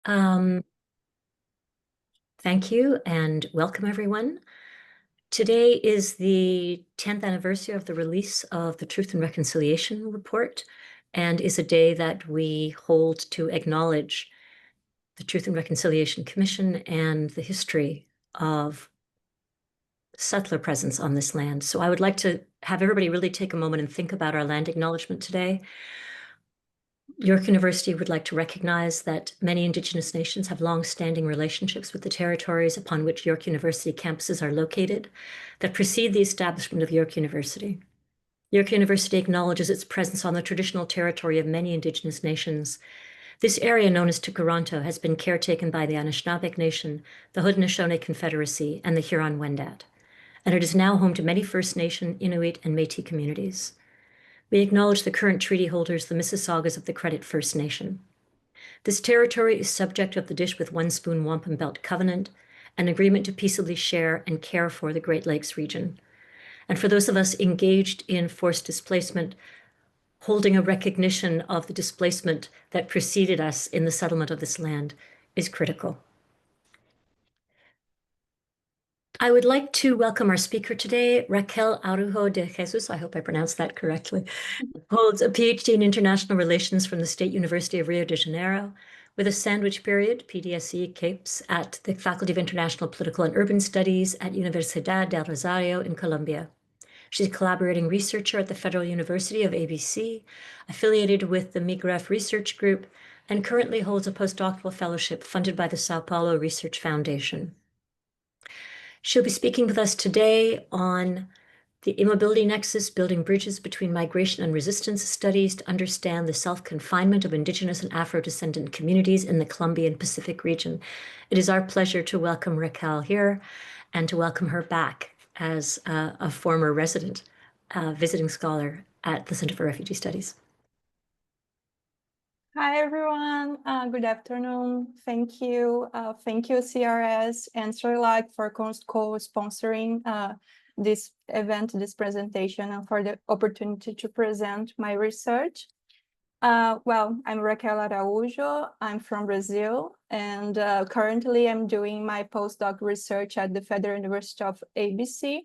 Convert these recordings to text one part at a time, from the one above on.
Um, Thank you and welcome everyone. Today is the 10th anniversary of the release of the Truth and Reconciliation Report and is a day that we hold to acknowledge the Truth and Reconciliation Commission and the history of settler presence on this land. So I would like to have everybody really take a moment and think about our land acknowledgement today. York University would like to recognize that many Indigenous nations have long-standing relationships with the territories upon which York University campuses are located that precede the establishment of York University. York University acknowledges its presence on the traditional territory of many Indigenous nations. This area, known as Tkaronto, has been caretaken by the Anishinaabeg Nation, the Haudenosaunee Confederacy, and the Huron-Wendat, and it is now home to many First Nation, Inuit, and Métis communities. We acknowledge the current treaty holders, the Mississaugas of the Credit First Nation. This territory is subject of the Dish with One Spoon Wampum Belt Covenant, an agreement to peaceably share and care for the Great Lakes region. And for those of us engaged in forced displacement, holding a recognition of the displacement that preceded us in the settlement of this land is critical. I would like to welcome our speaker today, Raquel Araújo de Jesus. I hope I pronounced that correctly. Holds a PhD in International Relations from the State University of Rio de Janeiro, with a sandwich period, PDSE CAPES, at the Faculty of International Political and Urban Studies at Universidad del Rosario in Colombia. She's a collaborating researcher at the Federal University of ABC, affiliated with the migrate research group, and currently holds a postdoctoral fellowship funded by the Sao Paulo Research Foundation. She'll be speaking with us today on the immobility nexus, building bridges between migration and resistance studies to understand the self-confinement of Indigenous and Afro-descendant communities in the Colombian Pacific region. It is our pleasure to welcome Raquel here and to welcome her back as a former resident, visiting scholar at the Center for Refugee Studies. Hi, everyone. Good afternoon. Thank you. Thank you, CRS and SRLAC for co-sponsoring this event, this presentation, and for the opportunity to present my research. Well, I'm Raquel Araújo. I'm from Brazil, and currently I'm doing my postdoc research at the Federal University of ABC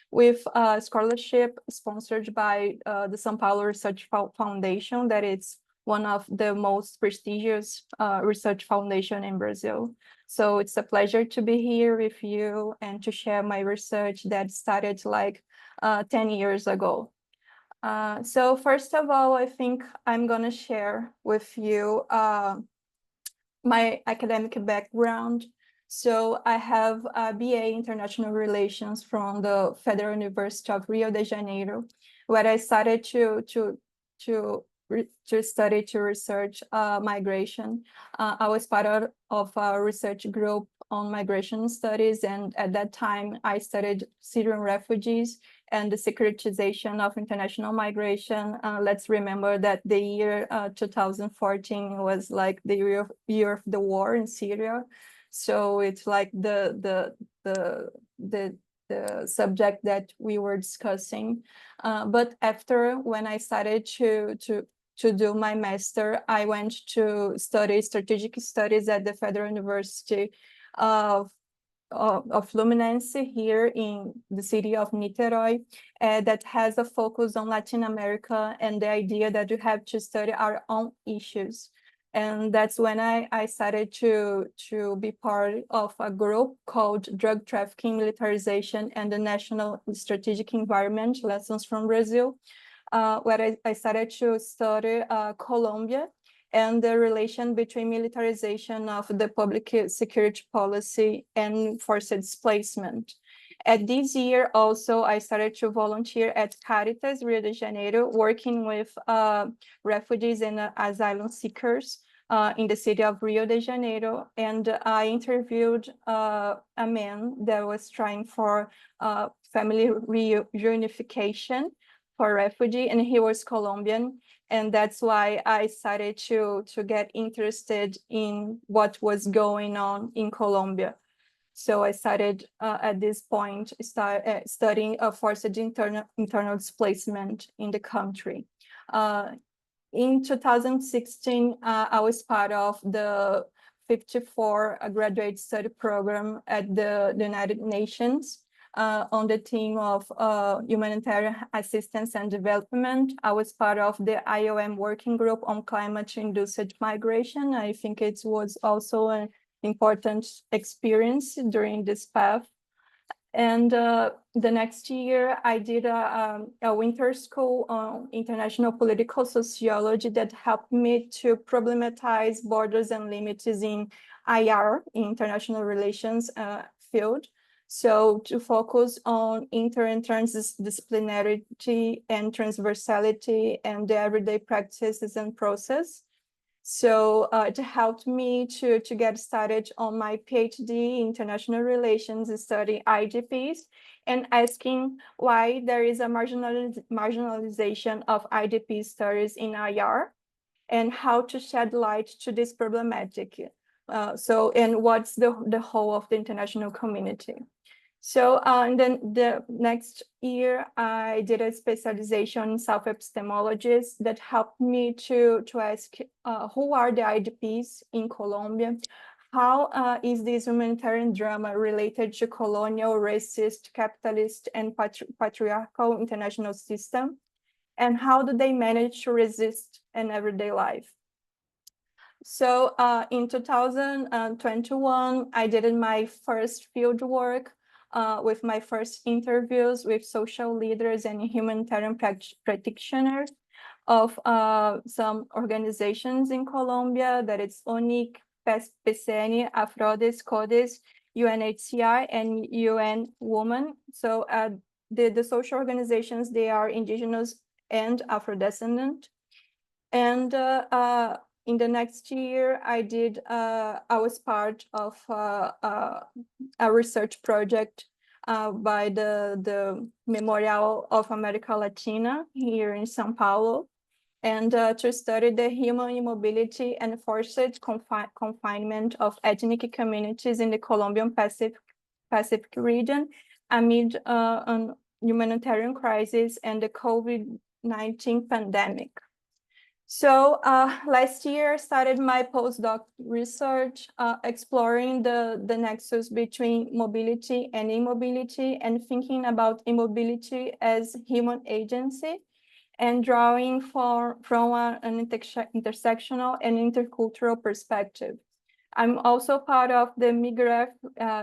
with a scholarship sponsored by the São Paulo Research Foundation, that is one of the most prestigious research foundation in Brazil. So it's a pleasure to be here with you and to share my research that started like 10 years ago. So first of all, I think I'm gonna share with you my academic background. So I have a BA International Relations from the Federal University of Rio de Janeiro, where I started to study, to research migration. I was part of a research group on migration studies, and at that time I studied Syrian refugees and the securitization of international migration. Let's remember that the year 2014 was like the year of the war in Syria. So it's like the subject that we were discussing. But after, when I started to do my master, I went to study strategic studies at the Federal University of Fluminense here in the city of Niterói, that has a focus on Latin America and the idea that you have to study our own issues. And that's when I started to be part of a group called Drug Trafficking, Militarization, and the National Strategic Environment, Lessons from Brazil, where I started to study Colombia and the relation between militarization of the public security policy and forced displacement. At this year also, I started to volunteer at Caritas, Rio de Janeiro, working with refugees and asylum seekers in the city of Rio de Janeiro. And I interviewed a man that was trying for family reunification for refugee, and he was Colombian. And that's why I started to get interested in what was going on in Colombia. So I started at this point studying forced internal displacement in the country. In 2016, I was part of the 54 graduate study program at the United Nations on the theme of humanitarian assistance and development. I was part of the IOM working group on climate-induced migration. I think it was also an important experience during this path. And the next year, I did a winter school on international political sociology that helped me to problematize borders and limits in IR, in international relations field. So to focus on inter and transdisciplinarity and transversality and the everyday practices and process. So it helped me to get started on my PhD in international relations, studying IDPs and asking why there is a marginalization of IDP studies in IR and how to shed light to this problematic. And what's the whole of the international community. So and then the next year, I did a specialization in self-epistemologies that helped me to ask who are the IDPs in Colombia? How is this humanitarian drama related to colonial, racist, capitalist, and patriarchal international system? And how do they manage to resist an everyday life? So in 2021, I did my first field work with my first interviews with social leaders and humanitarian practitioners of some organizations in Colombia, that is ONIC, PCN, AFRODES, CODES, UNHCR, and UN Women. So the social organizations, they are indigenous and Afro-descendant. And in the next year, I was part of a research project by the Memorial of America Latina here in São Paulo, and to study the human immobility and forced confinement of ethnic communities in the Colombian Pacific region amid an humanitarian crisis and the COVID-19 pandemic. So last year, I started my postdoc research exploring the nexus between mobility and immobility and thinking about immobility as human agency and drawing from an intersectional and intercultural perspective. I'm also part of the migrate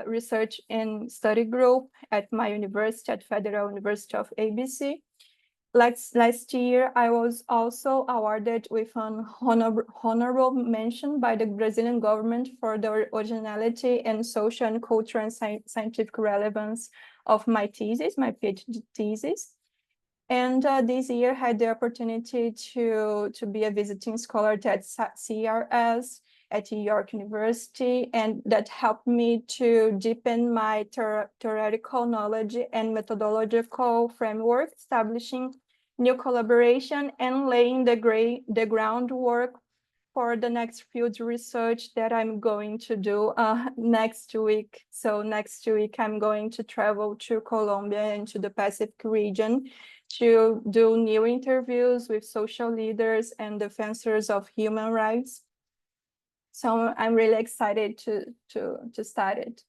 research and study group at my university, at Federal University of ABC. Last year, I was also awarded with an honorable mention by the Brazilian government for the originality and social and cultural and scientific relevance of my thesis, my PhD thesis. And this year, I had the opportunity to be a visiting scholar at CRS at York University, and that helped me to deepen my theoretical knowledge and methodological framework, establishing new collaboration and laying the groundwork for the next field research that I'm going to do next week. So next week, I'm going to travel to Colombia and to the Pacific region to do new interviews with social leaders and defenders of human rights. So I'm really excited to start it.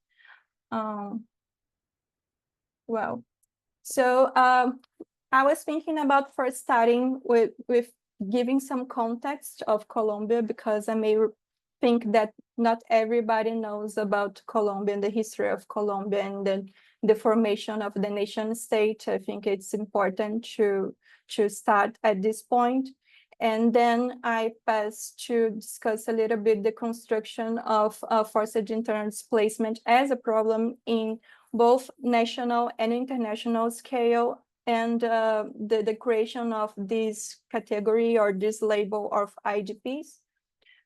I was thinking about first starting with giving some context of Colombia, because I may think that not everybody knows about Colombia and the history of Colombia and the formation of the nation state. I think it's important to start at this point. And then I pass to discuss a little bit the construction of forced internal displacement as a problem in both national and international scale, and the creation of this category or this label of IDPs.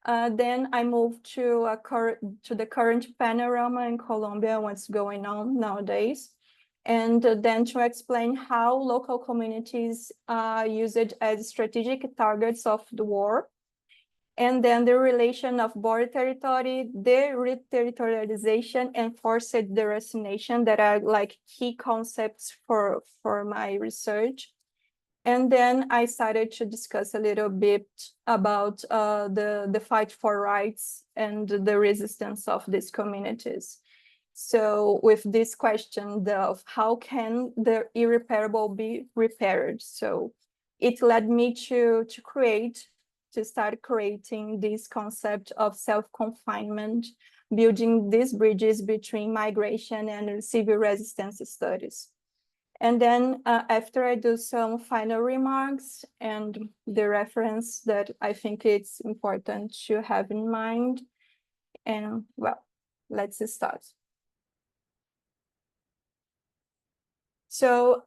Then I moved to the current panorama in Colombia, what's going on nowadays. And then to explain how local communities are used as strategic targets of the war. And then the relation of border territory, the re-territorialization, and forced deracination that are like key concepts for my research. And then I started to discuss a little bit about the fight for rights and the resistance of these communities. So with this question of how can the irreparable be repaired? So it led me to start creating this concept of self-confinement, building these bridges between migration and civil resistance studies. And then after I do some final remarks and the reference that I think it's important to have in mind, and well, let's start. So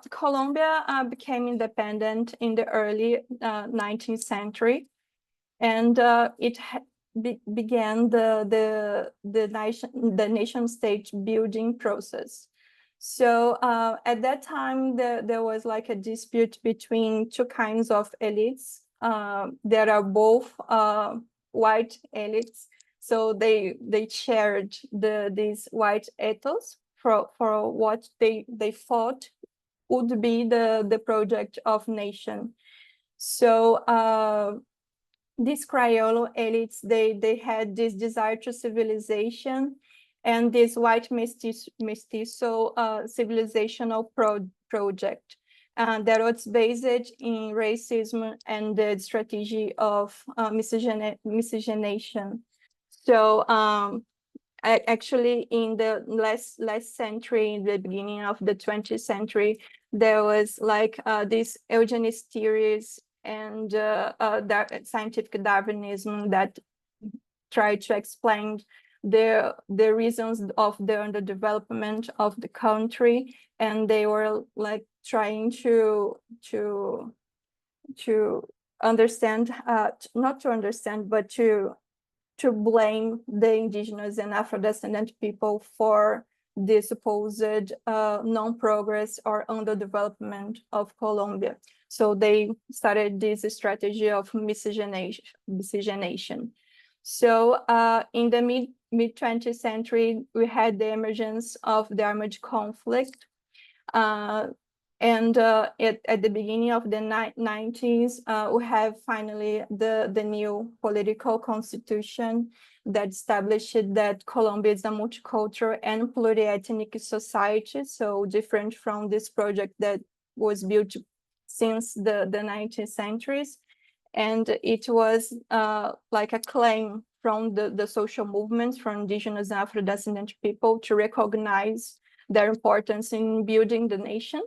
Colombia became independent in the early 19th century, and it began the nation state building process. So at that time, there was like a dispute between two kinds of elites. There are both white elites, so they shared these white ethos for what they thought would be the project of nation. So these Criollo elites, they had this desire to civilization, and this white mestizo civilizational project that was based in racism and the strategy of miscegenation. So actually, in the last century, in the beginning of the 20th century, there was like this eugenist theories and scientific Darwinism that tried to explain the reasons of the underdevelopment of the country, and they were like trying to understand, not to understand, but to blame the indigenous and Afro-descendant people for the supposed non-progress or underdevelopment of Colombia. So they started this strategy of miscegenation. So in the mid-20th century, we had the emergence of the armed conflict. And at the beginning of the 90s, we have finally the new political constitution that established that Colombia is a multicultural and pluriethnic society, so different from this project that was built since the 19th centuries. And it was like a claim from the social movements, from indigenous and Afro-descendant people to recognize their importance in building the nation.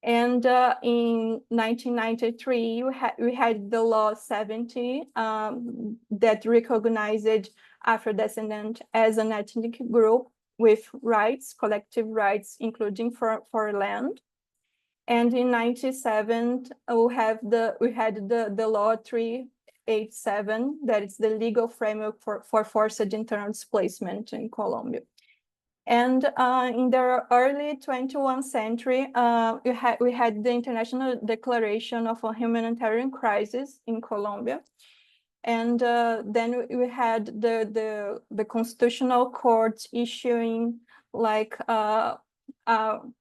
And in 1993, we had the Law 70 that recognized Afro-descendant as an ethnic group with rights, collective rights, including for land. And in 97, we had the Law 387, that is the legal framework for forced internal displacement in Colombia. And in the early 21st century, we had the International Declaration of a Humanitarian Crisis in Colombia. And then we had the Constitutional Court issuing like an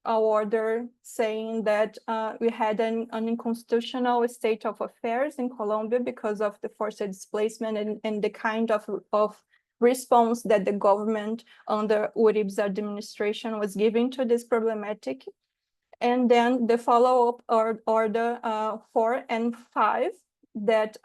order saying that we had an unconstitutional state of affairs in Colombia because of the forced displacement and the kind of response that the government under Uribe's administration was giving to this problematic. And then the follow-up order 4 and 5 that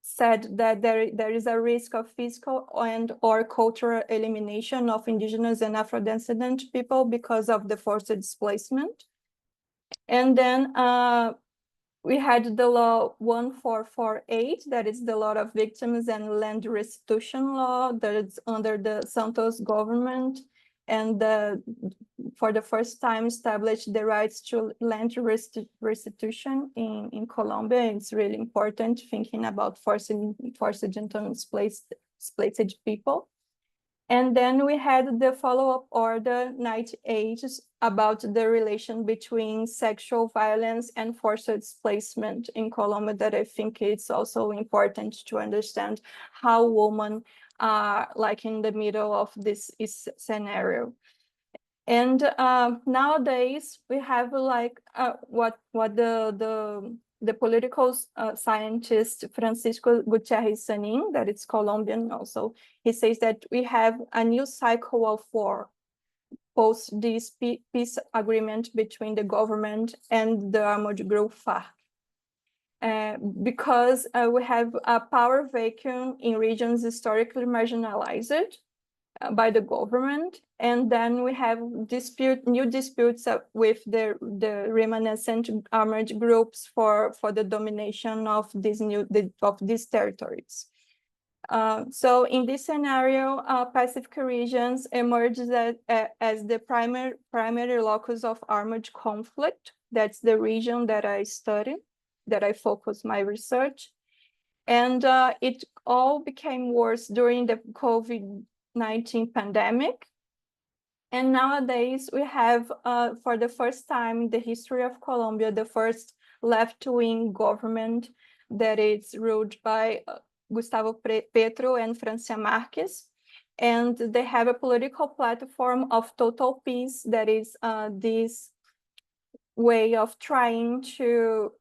said that there is a risk of physical and or cultural elimination of indigenous and Afro-descendant people because of the forced displacement. And then we had the law 1448, that is the law of victims and land restitution law that is under the Santos government, and for the first time established the rights to land restitution in Colombia. It's really important thinking about forced internal displaced people. And then we had the follow-up order 98 about the relation between sexual violence and forced displacement in Colombia, that I think it's also important to understand how women are like in the middle of this scenario. And nowadays we have like what the political scientist Francisco Gutierrez Sanin, that is Colombian also, he says that we have a new cycle of war post this peace agreement between the government and the armed group FARC. Because we have a power vacuum in regions historically marginalized by the government, and then we have new disputes with the reminiscent armed groups for the domination of these territories. So in this scenario, Pacific regions emerges as the primary locus of armed conflict. That's the region that I study, that I focus my research. And it all became worse during the COVID-19 pandemic. And nowadays we have, for the first time in the history of Colombia, the first left-wing government that is ruled by Gustavo Petro and Francia Marques. And they have a political platform of total peace, that is this way of trying to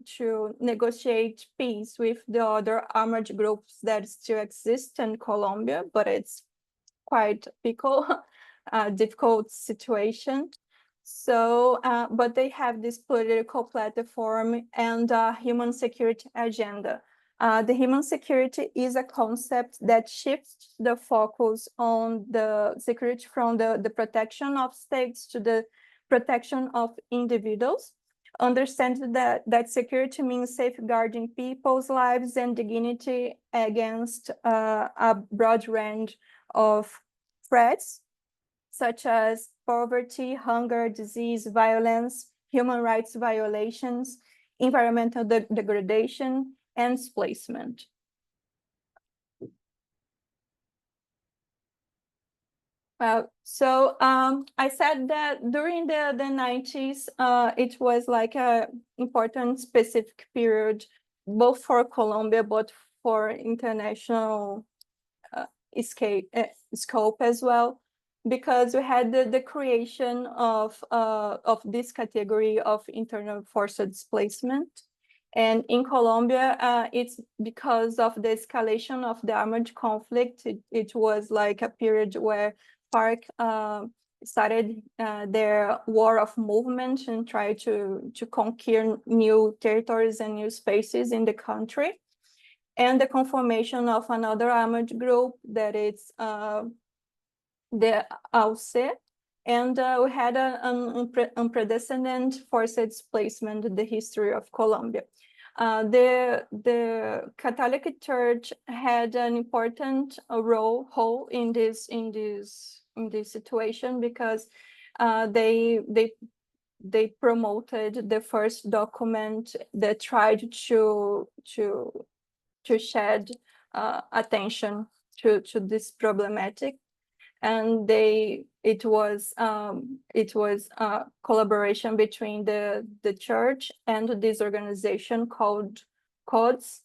negotiate peace with the other armed groups that still exist in Colombia, but it's quite difficult situation. So, but they have this political platform and human security agenda. The human security is a concept that shifts the focus on the security from the protection of states to the protection of individuals. Understand that security means safeguarding people's lives and dignity against a broad range of threats, such as poverty, hunger, disease, violence, human rights violations, environmental degradation, and displacement. So I said that during the 90s, it was like a important specific period, both for Colombia, but for international scope as well, because we had the creation of this category of internal forced displacement. And in Colombia, it's because of the escalation of the armed conflict. It was like a period where FARC started their war of movement and tried to conquer new territories and new spaces in the country. And the conformation of another armed group that is the AUCE. And we had an unprecedented forced displacement in the history of Colombia. The Catholic Church had an important role in this situation, because they promoted the first document that tried to shed attention to this problematic. And it was a collaboration between the church and this organization called CODES,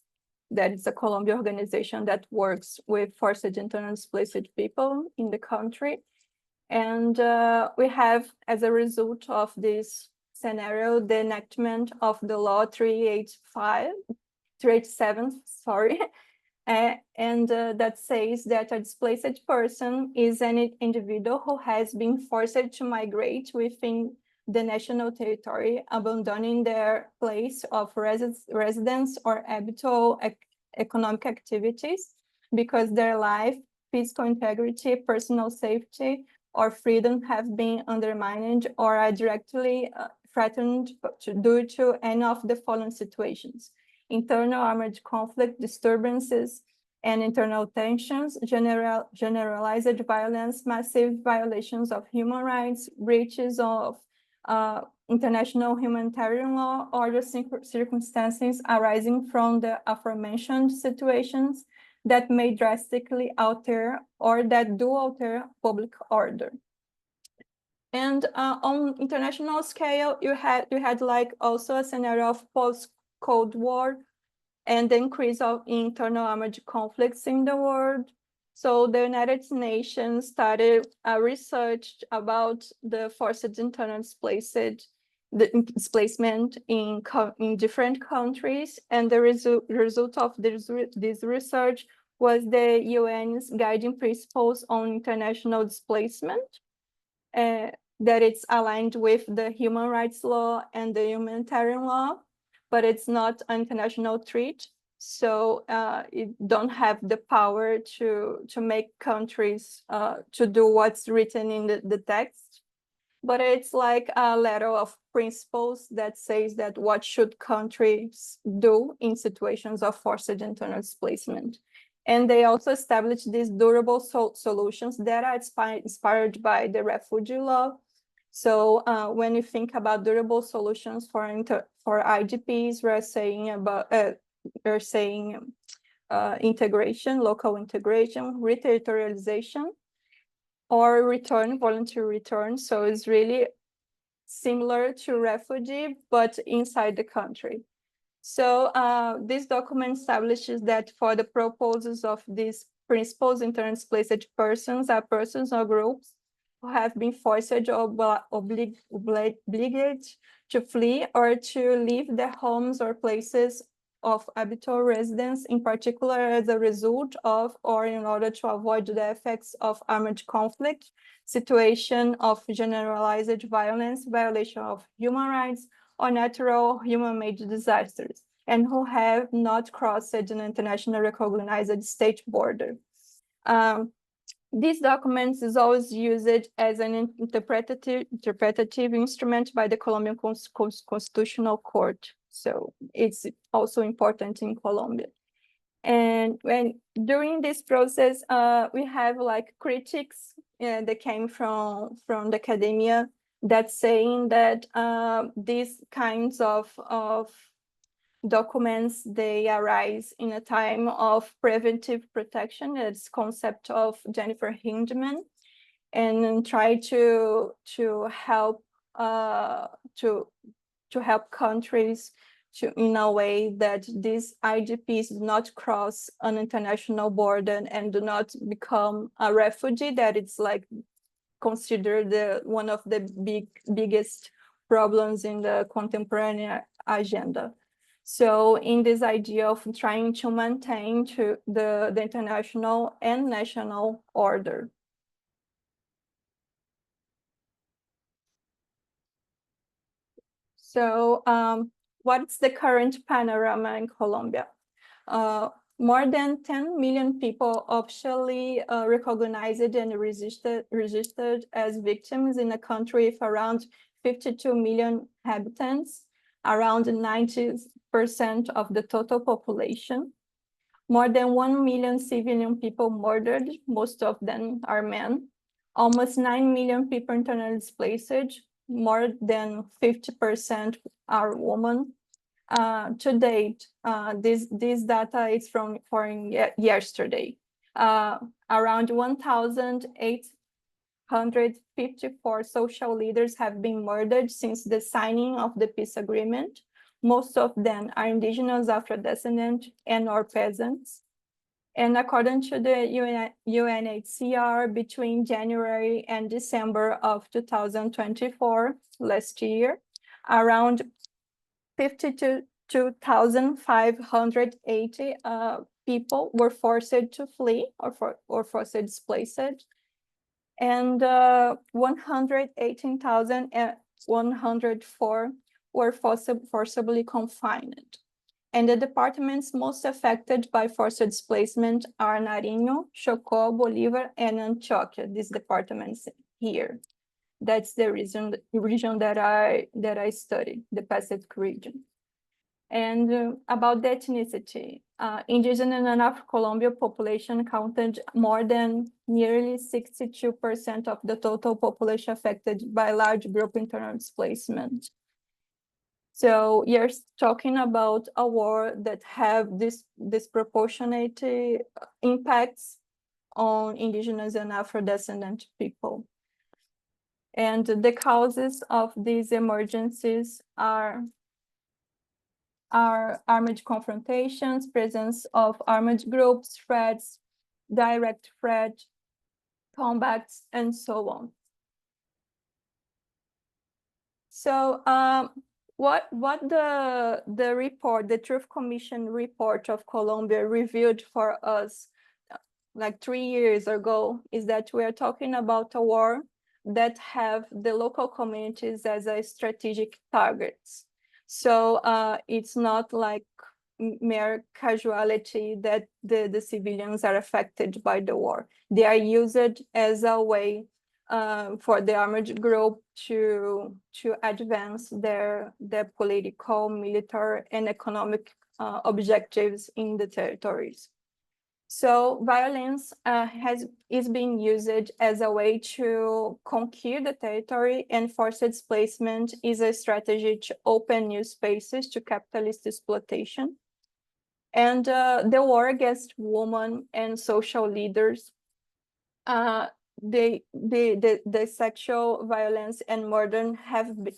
that is a Colombian organization that works with forced internal displaced people in the country. And we have, as a result of this scenario, the enactment of the law 387, sorry. And that says that a displaced person is an individual who has been forced to migrate within the national territory, abandoning their place of residence or habitual economic activities, because their life, physical integrity, personal safety, or freedom have been undermined or are directly threatened due to any of the following situations: internal armed conflict, disturbances, and internal tensions, generalized violence, massive violations of human rights, breaches of international humanitarian law, or the circumstances arising from the aforementioned situations that may drastically alter or that do alter public order. And on international scale, you had like also a scenario of post-Cold War and the increase of internal armed conflicts in the world. So the United Nations started research about the forced internal displacement in different countries, and the result of this research was the UN's guiding principles on international displacement, that it's aligned with the human rights law and the humanitarian law, but it's not an international treaty. So it don't have the power to make countries to do what's written in the text, but it's like a letter of principles that says that what should countries do in situations of forced internal displacement. And they also established these durable solutions that are inspired by the refugee law. So when you think about durable solutions for IDPs, we're saying integration, local integration, reterritorialization, or return, voluntary return. So it's really similar to refugee, but inside the country. So this document establishes that for the purposes of these principles, internally displaced persons are persons or groups who have been forced or obliged to flee or to leave their homes or places of habitual residence, in particular as a result of or in order to avoid the effects of armed conflict, situation of generalized violence, violation of human rights, or natural human-made disasters, and who have not crossed an internationally recognized state border. These documents is always used as an interpretative instrument by the Colombian Constitutional Court. So it's also important in Colombia. And during this process, we have like critics that came from the academia that's saying that these kinds of documents, they arise in a time of preventive protection. It's concept of Jennifer Hindman, and try to help countries in a way that these IDPs do not cross an international border and do not become a refugee, that it's like considered one of the biggest problems in the contemporary agenda. So in this idea of trying to maintain the international and national order. So what's the current panorama in Colombia? More than 10 million people officially recognized and registered as victims in a country with around 52 million inhabitants, around 90% of the total population. More than 1 million civilian people murdered, most of them are men. Almost 9 million people internally displaced, more than 50% are women. To date, this data is from yesterday. Around 1,854 social leaders have been murdered since the signing of the peace agreement. Most of them are indigenous, Afro-descendant, and/or peasants. And according to the UNHCR, between January and December of 2024, last year, around 52,580 people were forced to flee or forced displaced, and 118,104 were forcibly confined. And the departments most affected by forced displacement are Nariño, Chocó, Bolívar, and Antioquia. These departments here. That's the region that I studied, the Pacific region. And about the ethnicity, indigenous and Afro-Colombian population counted more than nearly 62% of the total population affected by large group internal displacement. So you're talking about a war that have this disproportionate impacts on indigenous and Afro-descendant people. And the causes of these emergencies are armed confrontations, presence of armed groups, threats, direct threat, combats, and so on. So what the report, the Truth Commission report of Colombia revealed for us like 3 years ago is that we are talking about a war that have the local communities as a strategic targets. So it's not like mere casualty that the civilians are affected by the war. They are used as a way for the armed group to advance their political, military, and economic objectives in the territories. So violence is being used as a way to conquer the territory, and forced displacement is a strategy to open new spaces to capitalist exploitation. And the war against women and social leaders, the sexual violence and murder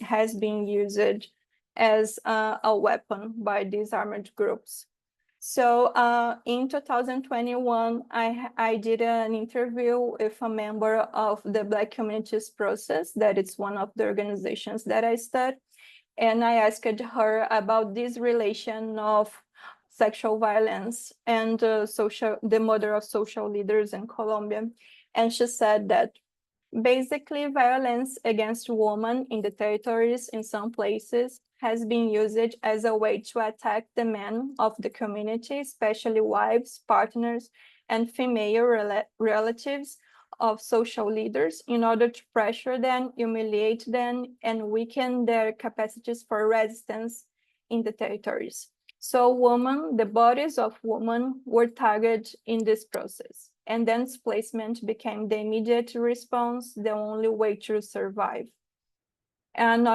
has been used as a weapon by these armed groups. So in 2021, I did an interview with a member of the Black Communities Process, that is one of the organizations that I studied. And I asked her about this relation of sexual violence and the murder of social leaders in Colombia. And she said that basically violence against women in the territories in some places has been used as a way to attack the men of the community, especially wives, partners, and female relatives of social leaders, in order to pressure them, humiliate them, and weaken their capacities for resistance in the territories. So women, the bodies of women were targeted in this process. And then displacement became the immediate response, the only way to survive. In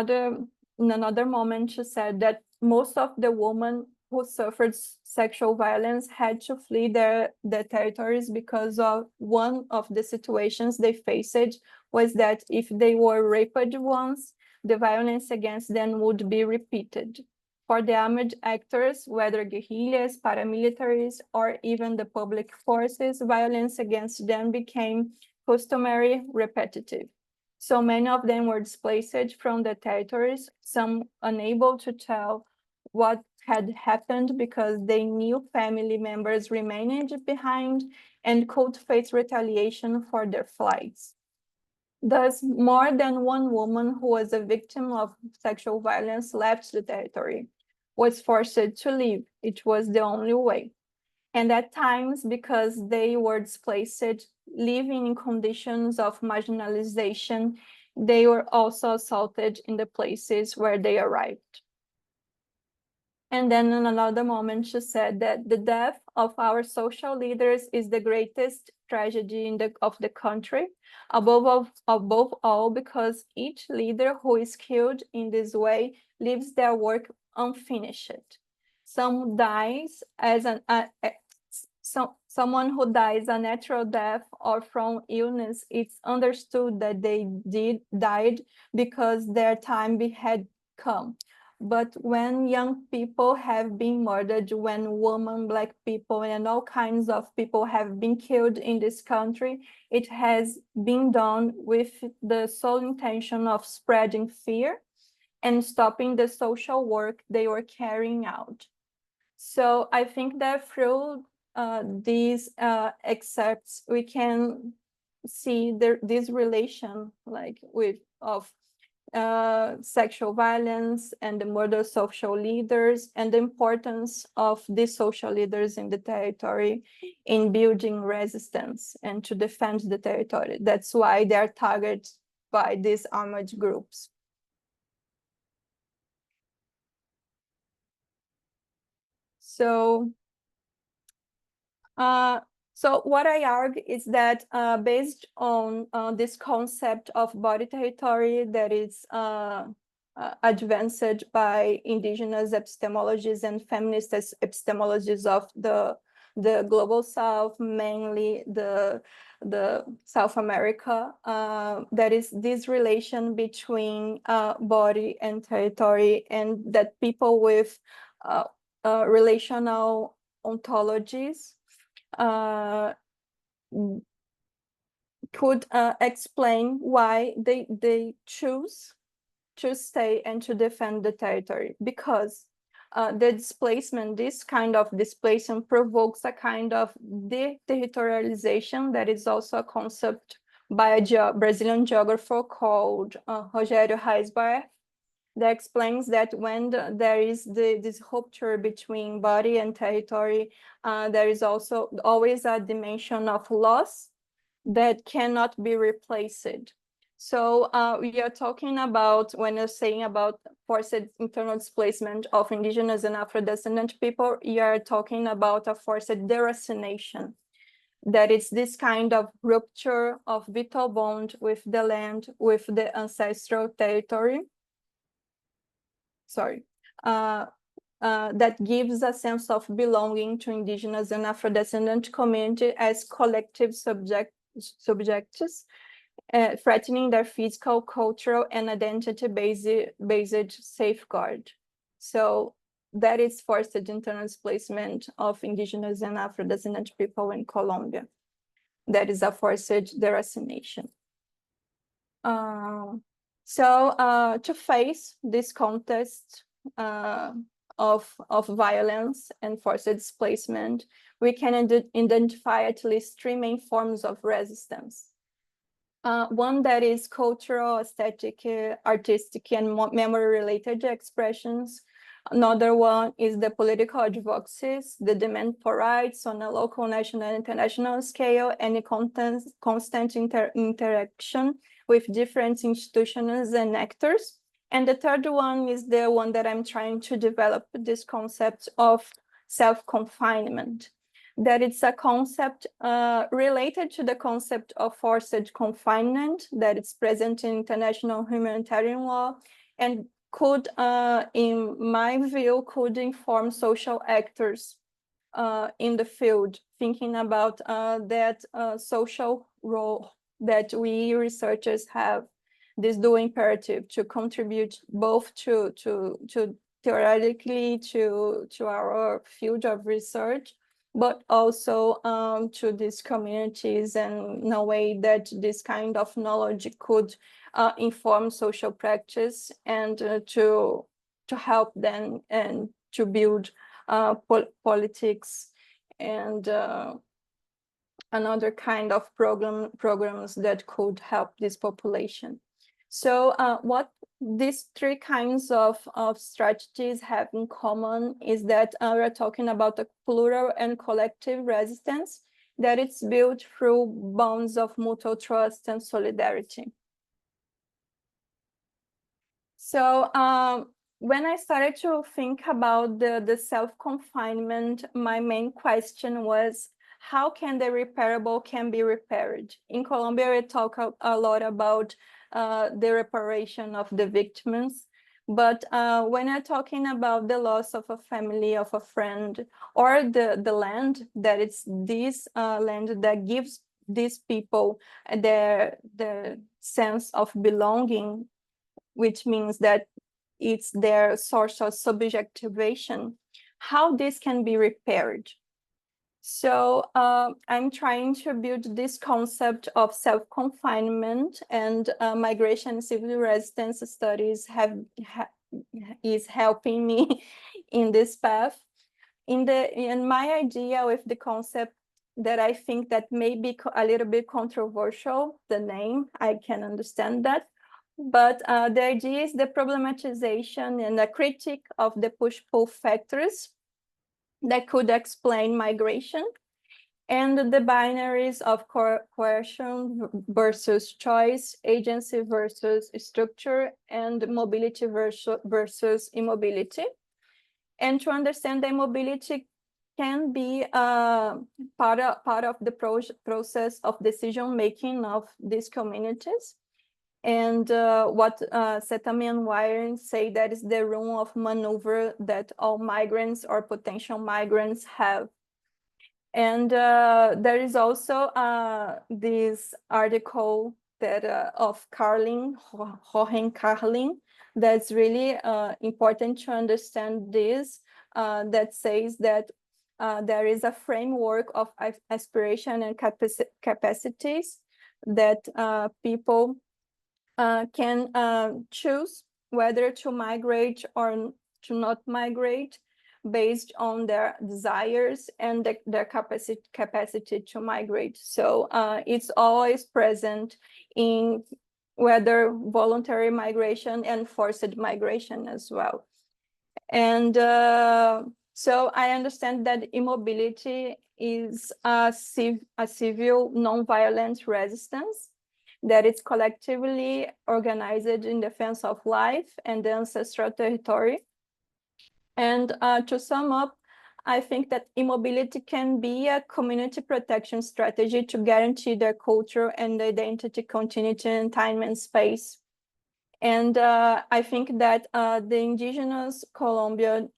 another moment, she said that most of the women who suffered sexual violence had to flee their territories because of one of the situations they faced was that if they were raped once, the violence against them would be repeated. For the armed actors, whether guerrillas, paramilitaries, or even the public forces, violence against them became customary, repetitive. So many of them were displaced from the territories, some unable to tell what had happened because they knew family members remained behind and could face retaliation for their flights. Thus, more than one woman who was a victim of sexual violence left the territory, was forced to leave. It was the only way. And at times, because they were displaced, living in conditions of marginalization, they were also assaulted in the places where they arrived. And then in another moment, she said that the death of our social leaders is the greatest tragedy of the country, above all, because each leader who is killed in this way leaves their work unfinished. Someone who dies a natural death or from illness, it's understood that they died because their time had come. But when young people have been murdered, when women, Black people, and all kinds of people have been killed in this country, it has been done with the sole intention of spreading fear and stopping the social work they were carrying out. So I think that through these excerpts, we can see this relation of sexual violence and the murder of social leaders, and the importance of these social leaders in the territory in building resistance and to defend the territory. That's why they are targeted by these armed groups. So what I argue is that based on this concept of body territory that is advanced by indigenous epistemologies and feminist epistemologies of the global South, mainly the South America, that is this relation between body and territory, and that people with relational ontologies could explain why they choose to stay and to defend the territory, because the displacement, this kind of displacement provokes a kind of deterritorialization that is also a concept by a Brazilian geographer called Rogério Reisbar, that explains that when there is this rupture between body and territory, there is also always a dimension of loss that cannot be replaced. So we are talking about, when you're saying about forced internal displacement of indigenous and Afro-descendant people, you are talking about a forced deracination. That is this kind of rupture of vital bond with the land, with the ancestral territory. Sorry. That gives a sense of belonging to indigenous and Afro-descendant community as collective subjects, threatening their physical, cultural, and identity-based safeguard. So that is forced internal displacement of indigenous and Afro-descendant people in Colombia. That is a forced deracination. So to face this context of violence and forced displacement, we can identify at least three main forms of resistance. One that is cultural, aesthetic, artistic, and memory-related expressions. Another one is the political advocacies, the demand for rights on a local, national, and international scale, and the constant interaction with different institutions and actors. And the third one is the one that I'm trying to develop, this concept of self-confinement. That it's a concept related to the concept of forced confinement that is present in international humanitarian law, and could, in my view, could inform social actors in the field, thinking about that social role that we researchers have, this dual imperative to contribute both to theoretically to our field of research, but also to these communities, and in a way that this kind of knowledge could inform social practice, and to help them and to build politics and another kind of programs that could help this population. So what these three kinds of strategies have in common is that we're talking about a plural and collective resistance that it's built through bonds of mutual trust and solidarity. So when I started to think about the self-confinement, my main question was, how can the repairable can be repaired? In Colombia, we talk a lot about the reparation of the victims. But when I'm talking about the loss of a family, of a friend, or the land, that it's this land that gives these people their sense of belonging, which means that it's their source of subjectivation, how this can be repaired. So I'm trying to build this concept of self-confinement, and migration and civil resistance studies is helping me in this path. In my idea with the concept that I think that may be a little bit controversial, the name, I can understand that. But the idea is the problematization and the critique of the push-pull factors that could explain migration, and the binaries of coercion versus choice, agency versus structure, and mobility versus immobility. And to understand that immobility can be part of the process of decision-making of these communities. And what Setami and Wyren say, that is the room of maneuver that all migrants or potential migrants have. And there is also this article that of Jochen Carlin, that's really important to understand this, that says that there is a framework of aspiration and capacities that people can choose whether to migrate or to not migrate based on their desires and their capacity to migrate. So it's always present in whether voluntary migration and forced migration as well. And so I understand that immobility is a civil non-violent resistance that is collectively organized in defense of life and the ancestral territory. And to sum up, I think that immobility can be a community protection strategy to guarantee their culture and identity continuity in time and space. And I think that the indigenous Colombian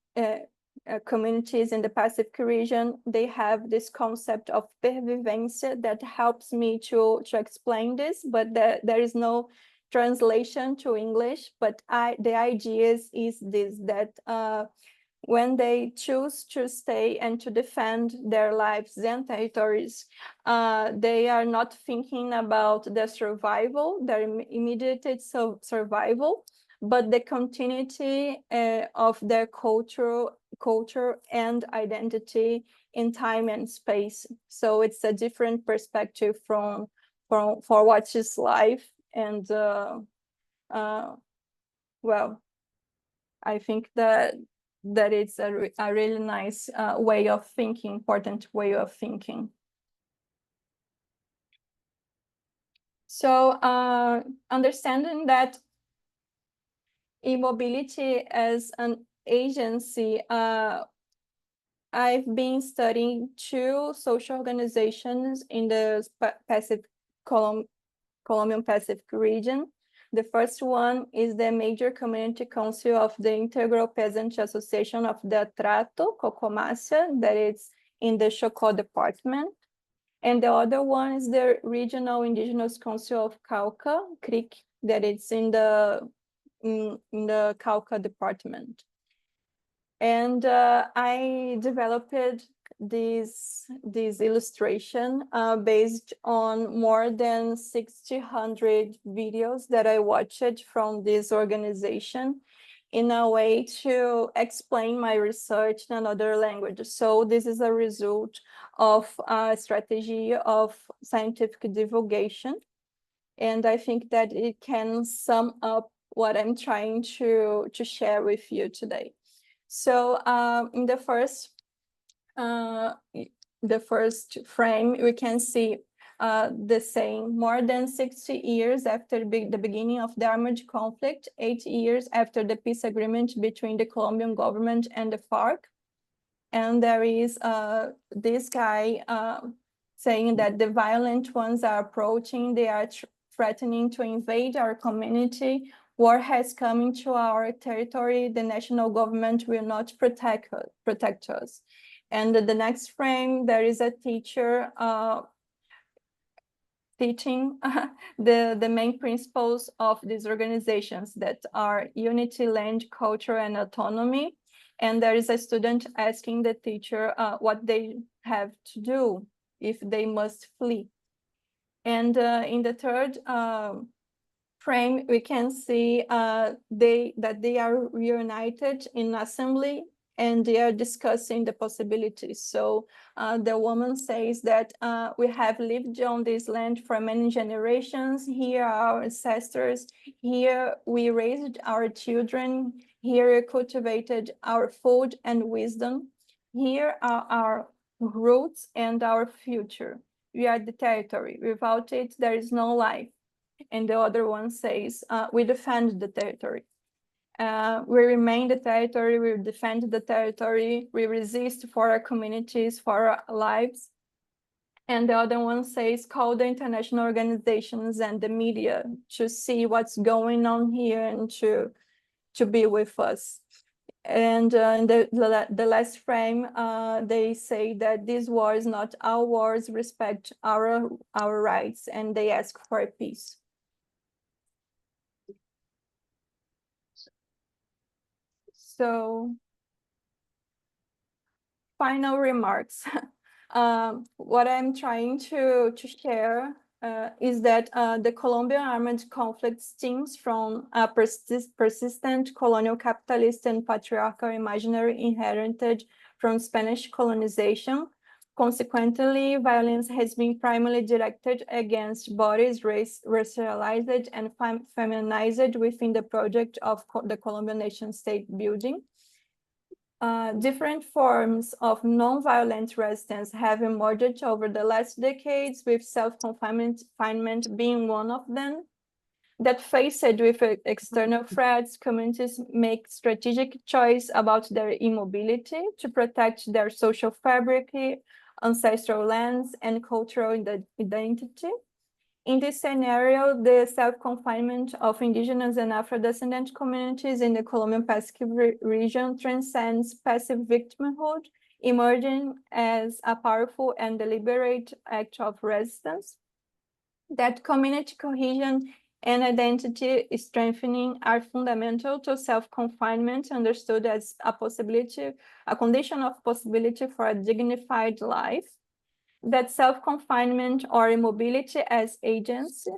communities in the Pacific region, they have this concept of pervivencia that helps me to explain this, but there is no translation to English. But the idea is this, that when they choose to stay and to defend their lives and territories, they are not thinking about their survival, their immediate survival, but the continuity of their culture and identity in time and space. So it's a different perspective for what is life. And well, I think that it's a really nice way of thinking, important way of thinking. So understanding that immobility as an agency, I've been studying two social organizations in the Colombian Pacific region. The first one is the major community council of the Integral Peasant Association of the Trato, Cocomacia, that is in the Chocó department. And the other one is the Regional Indigenous Council of Cauca, CRIC, that is in the Cauca department. And I developed this illustration based on more than 1,600 videos that I watched from this organization in a way to explain my research in another language. So this is a result of a strategy of scientific divulgation. And I think that it can sum up what I'm trying to share with you today. So in the first frame, we can see the saying, more than 60 years after the beginning of the armed conflict, 8 years after the peace agreement between the Colombian government and the FARC. And there is this guy saying that the violent ones are approaching, they are threatening to invade our community. War has come into our territory. The national government will not protect us. And the next frame, there is a teacher teaching the main principles of these organizations that are unity, land, culture, and autonomy. And there is a student asking the teacher what they have to do if they must flee. And in the third frame, we can see that they are reunited in assembly and they are discussing the possibilities. So the woman says that we have lived on this land for many generations. Here are our ancestors. Here we raised our children. Here we cultivated our food and wisdom. Here are our roots and our future. We are the territory. Without it, there is no life. And the other one says, we defend the territory. We remain the territory, we defend the territory, we resist for our communities, for our lives. And the other one says, call the international organizations and the media to see what's going on here and to be with us. And in the last frame, they say that this war is not our wars, respect our rights, and they ask for peace. So final remarks. What I'm trying to share is that the Colombian armed conflict stems from a persistent colonial capitalist and patriarchal imaginary inherited from Spanish colonization. Consequently, violence has been primarily directed against bodies racialized and feminized within the project of the Colombian nation-state building. Different forms of non-violent resistance have emerged over the last decades, with self-confinement being one of them. That faced with external threats, communities make strategic choice about their immobility to protect their social fabric, ancestral lands, and cultural identity. In this scenario, the self-confinement of indigenous and Afro-descendant communities in the Colombian Pacific region transcends passive victimhood, emerging as a powerful and deliberate act of resistance. That community cohesion and identity strengthening are fundamental to self-confinement, understood as a condition of possibility for a dignified life. That self-confinement or immobility as agency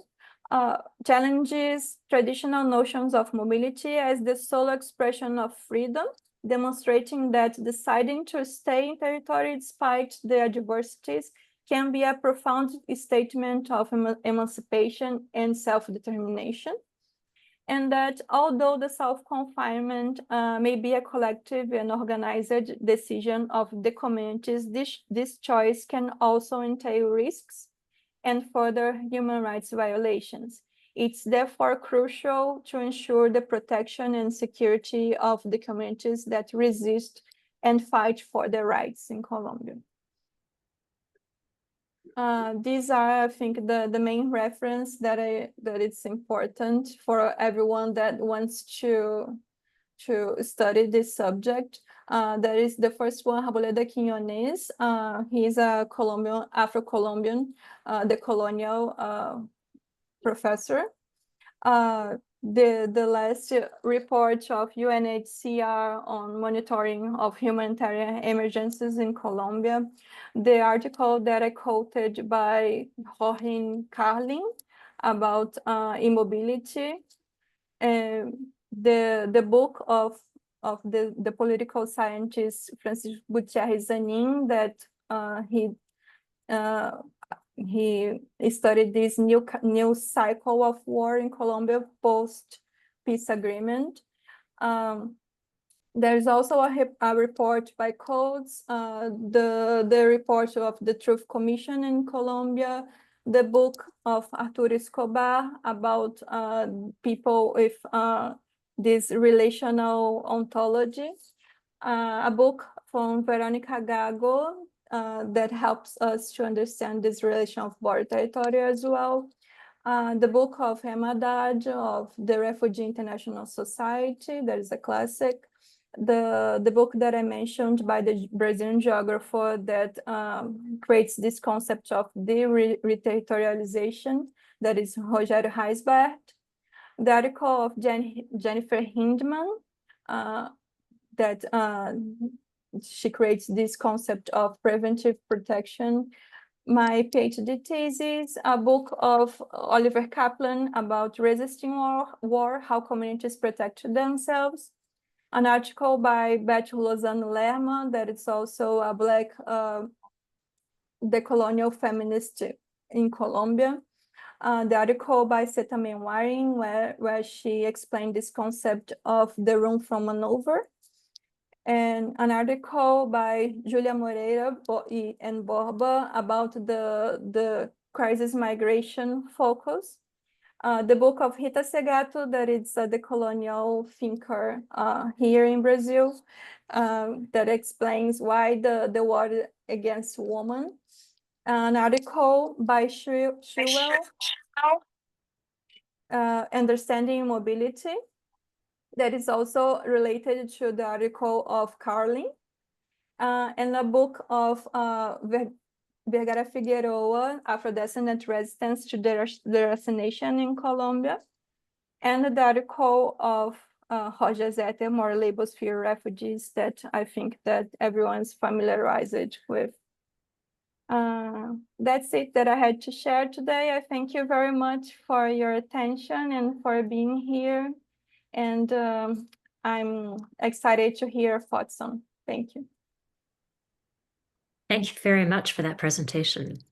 challenges traditional notions of mobility as the sole expression of freedom, demonstrating that deciding to stay in territory despite the adversities can be a profound statement of emancipation and self-determination. And that although the self-confinement may be a collective and organized decision of the communities, this choice can also entail risks and further human rights violations. It's therefore crucial to ensure the protection and security of the communities that resist and fight for their rights in Colombia. These are, I think, the main reference that it's important for everyone that wants to study this subject. There is the first one, Arboleda Quiñones. He's a Afro-Colombian, the colonial professor. The last report of UNHCR on monitoring of humanitarian emergencies in Colombia, the article that I quoted by Joaquin Carlin about immobility, the book of the political scientist Francisco Gutiérrez Zanin, that he studied this new cycle of war in Colombia post peace agreement. There's also a report by Codes, the report of the Truth Commission in Colombia, the book of Arturo Escobar about people with this relational ontology, a book from Veronica Gago that helps us to understand this relation of border territory as well. The book of Hemadad of the Refugee International Society, that is a classic. The book that I mentioned by the Brazilian geographer that creates this concept of the reterritorialization, that is Rogério Heisbert. The article of Jennifer Hindman, that she creates this concept of preventive protection. My PhD thesis, a book of Oliver Kaplan about resisting war, how communities protect themselves. An article by Beth Lozano Lerma, that is also a Black decolonial feminist in Colombia. The article by Seta Menwaring, where she explained this concept of the room from maneuver. And an article by Julia Moreira and Borba about the crisis migration focus. The book of Rita Segato, that is the colonial thinker here in Brazil, that explains why the war against women. An article by Shuel, Understanding Mobility, that is also related to the article of Carlin, and a book of Vergara Figueroa, Afro-descendant resistance to deracination in Colombia, and the article of Rojas-Etem or labosphere refugees that I think that everyone's familiarized with. That's it that I had to share today. I thank you very much for your attention and for being here. And I'm excited to hear your thoughts on. Thank you. Thank you very much for that presentation.